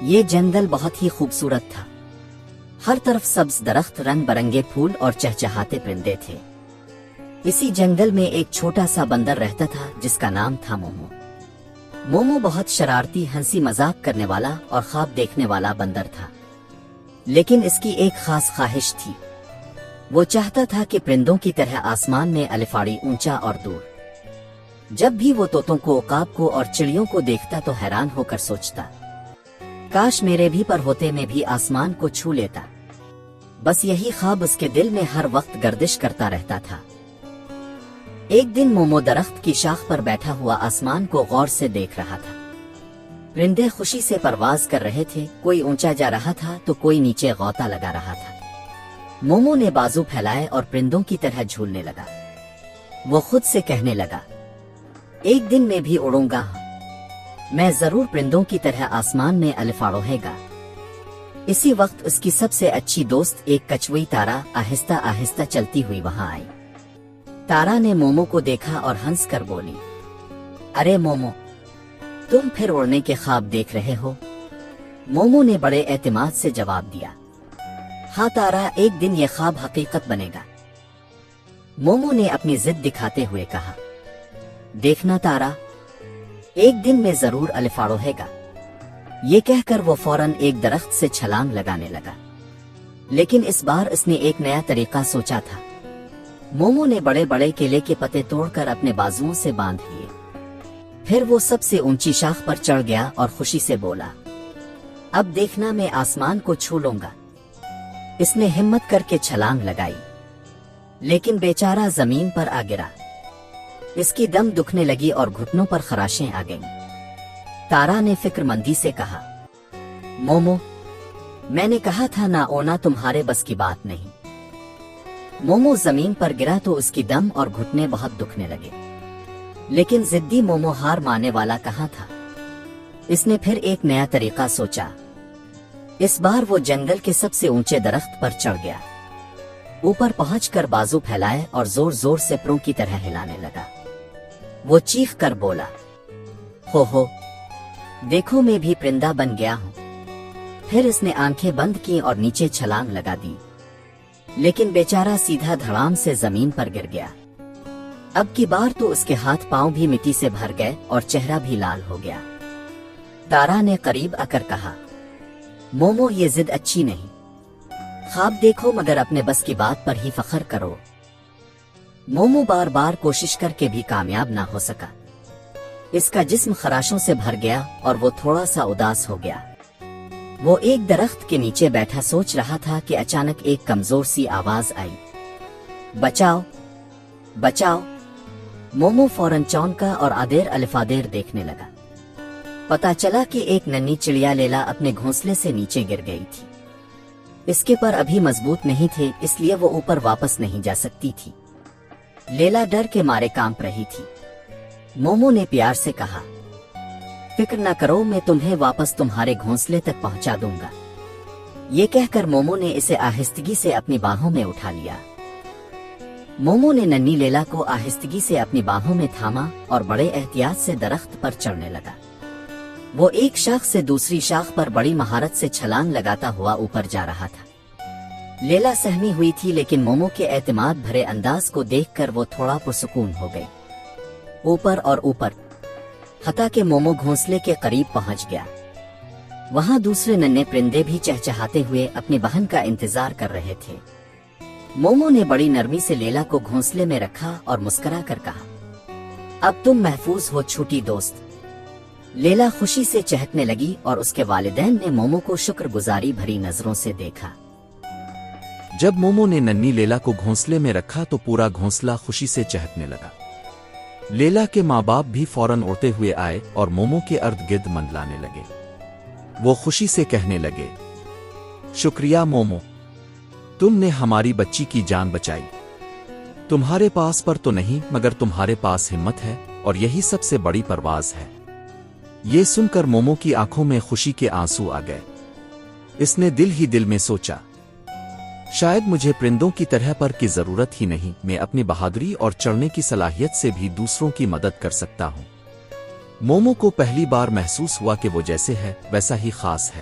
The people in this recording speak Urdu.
یہ جنگل بہت ہی خوبصورت تھا۔ ہر طرف سبز درخت، رنگ برنگے پھول اور چہچہاتے پرندے تھے۔ اسی جنگل میں ایک چھوٹا سا بندر رہتا تھا جس کا نام تھا مومو۔ مومو بہت شرارتی، ہنسی مذاق کرنے والا اور خواب دیکھنے والا بندر تھا، لیکن اس کی ایک خاص خواہش تھی۔ وہ چاہتا تھا کہ پرندوں کی طرح آسمان میں الفاڑی اونچا اور دور۔ جب بھی وہ طوطوں کو، عقاب کو اور چڑیوں کو دیکھتا تو حیران ہو کر سوچتا، کاش میرے بھی پر ہوتے، میں بھی آسمان کو چھو لیتا۔ بس یہی خواب اس کے دل میں ہر وقت گردش کرتا رہتا تھا۔ ایک دن مومو درخت کی شاخ پر بیٹھا ہوا آسمان کو غور سے دیکھ رہا تھا۔ پرندے خوشی سے پرواز کر رہے تھے، کوئی اونچا جا رہا تھا تو کوئی نیچے غوطہ لگا رہا تھا۔ مومو نے بازو پھیلائے اور پرندوں کی طرح جھولنے لگا۔ وہ خود سے کہنے لگا، ایک دن میں بھی اڑوں گا، میں ضرور پرندوں کی طرح آسمان میں الفاڑوں گا۔ اسی وقت اس کی سب سے اچھی دوست ایک کچھوئی تارا آہستہ آہستہ چلتی ہوئی وہاں آئی۔ تارا نے مومو کو دیکھا اور ہنس کر بولی، ارے مومو، تم پھر اڑنے کے خواب دیکھ رہے ہو؟ مومو نے بڑے اعتماد سے جواب دیا، ہاں تارا، ایک دن یہ خواب حقیقت بنے گا۔ مومو نے اپنی ضد دکھاتے ہوئے کہا، دیکھنا تارا، ایک دن میں ضرور الفاڑوں گا۔ یہ کہہ کر وہ فوراً ایک درخت سے چھلانگ لگانے لگا، لیکن اس بار اس نے ایک نیا طریقہ سوچا تھا۔ مومو نے بڑے بڑے کیلے کے پتے توڑ کر اپنے بازوؤں سے باندھ لیے، پھر وہ سب سے اونچی شاخ پر چڑھ گیا اور خوشی سے بولا، اب دیکھنا میں آسمان کو چھو لوں گا۔ اس نے ہمت کر کے چھلانگ لگائی، لیکن بیچارہ زمین پر آ گرا۔ اس کی دم دکھنے لگی اور گھٹنوں پر خراشیں آ گئیں۔ تارا نے فکر مندی سے کہا، مومو، میں نے کہا تھا نہ اونا تمہارے بس کی بات نہیں۔ مومو زمین پر گرا تو اس کی دم اور گھٹنے بہت دکھنے لگے، لیکن ضدی مومو ہار ماننے والا کہاں تھا۔ اس نے پھر ایک نیا طریقہ سوچا۔ اس بار وہ جنگل کے سب سے اونچے درخت پر چڑھ گیا، اوپر پہنچ کر بازو پھیلائے اور زور زور سے پروں کی طرح ہلانے لگا۔ وہ چیخ کر بولا، ہو، دیکھو میں بھی پرندہ بن گیا ہوں۔ پھر اس نے آنکھیں بند کی اور نیچے چھلانگ لگا دی، لیکن بیچارہ سیدھا دھڑام سے زمین پر گر گیا۔ اب کی بار تو اس کے ہاتھ پاؤں بھی مٹی سے بھر گئے اور چہرہ بھی لال ہو گیا۔ تارا نے قریب آ کر کہا، مومو، یہ ضد اچھی نہیں، خواب دیکھو مگر اپنے بس کی بات پر ہی فخر کرو۔ مومو بار بار کوشش کر کے بھی کامیاب نہ ہو سکا۔ اس کا جسم خراشوں سے بھر گیا اور وہ تھوڑا سا اداس ہو گیا۔ وہ ایک درخت کے نیچے بیٹھا سوچ رہا تھا کہ اچانک ایک کمزور سی آواز آئی، بچاؤ، بچاؤ۔ مومو فوراً چونکا اور آدیر الفادیر دیکھنے لگا۔ پتا چلا کہ ایک ننھی چڑیا لیلا اپنے گھونسلے سے نیچے گر گئی تھی۔ اس کے پر ابھی مضبوط نہیں تھے، اس لیے وہ اوپر واپس نہیں جا سکتی تھی۔ لیلا ڈر کے مارے کانپ رہی تھی۔ مومو نے پیار سے کہا، فکر نہ کرو، میں تمہیں واپس تمہارے گھونسلے تک پہنچا دوں گا۔ یہ کہہ کر مومو نے اسے آہستگی سے اپنی باہوں میں اٹھا لیا۔ مومو نے ننھی لیلا کو آہستگی سے اپنی باہوں میں تھاما اور بڑے احتیاط سے درخت پر چڑھنے لگا۔ وہ ایک شاخ سے دوسری شاخ پر بڑی مہارت سے چھلانگ لگاتا ہوا اوپر جا رہا تھا۔ لیلا سہمی ہوئی تھی، لیکن مومو کے اعتماد بھرے انداز کو دیکھ کر وہ تھوڑا پرسکون ہو گئی۔ اوپر اور اوپر، حتیٰ کہ مومو گھونسلے کے قریب پہنچ گیا۔ وہاں دوسرے ننھے پرندے بھی چہچہاتے ہوئے اپنی بہن کا انتظار کر رہے تھے۔ مومو نے بڑی نرمی سے لیلا کو گھونسلے میں رکھا اور مسکرا کر کہا، اب تم محفوظ ہو چھوٹی دوست۔ لیلا خوشی سے چہکنے لگی اور اس کے والدین نے مومو کو شکر گزاری بھری نظروں سے دیکھا۔ جب مومو نے ننھی لیلا کو گھونسلے میں رکھا تو پورا گھونسلہ خوشی سے چہکنے لگا۔ لیلا کے ماں باپ بھی فوراً اڑتے ہوئے آئے اور مومو کے ارد گرد منڈلانے لگے۔ وہ خوشی سے کہنے لگے، شکریہ مومو، تم نے ہماری بچی کی جان بچائی۔ تمہارے پاس پر تو نہیں، مگر تمہارے پاس ہمت ہے اور یہی سب سے بڑی پرواز ہے۔ یہ سن کر مومو کی آنکھوں میں خوشی کے آنسو آ گئے۔ اس نے دل ہی دل میں سوچا، شاید مجھے پرندوں کی طرح پر کی ضرورت ہی نہیں، میں اپنی بہادری اور چڑھنے کی صلاحیت سے بھی دوسروں کی مدد کر سکتا ہوں۔ مومو کو پہلی بار محسوس ہوا کہ وہ جیسے ہے ویسا ہی خاص ہے۔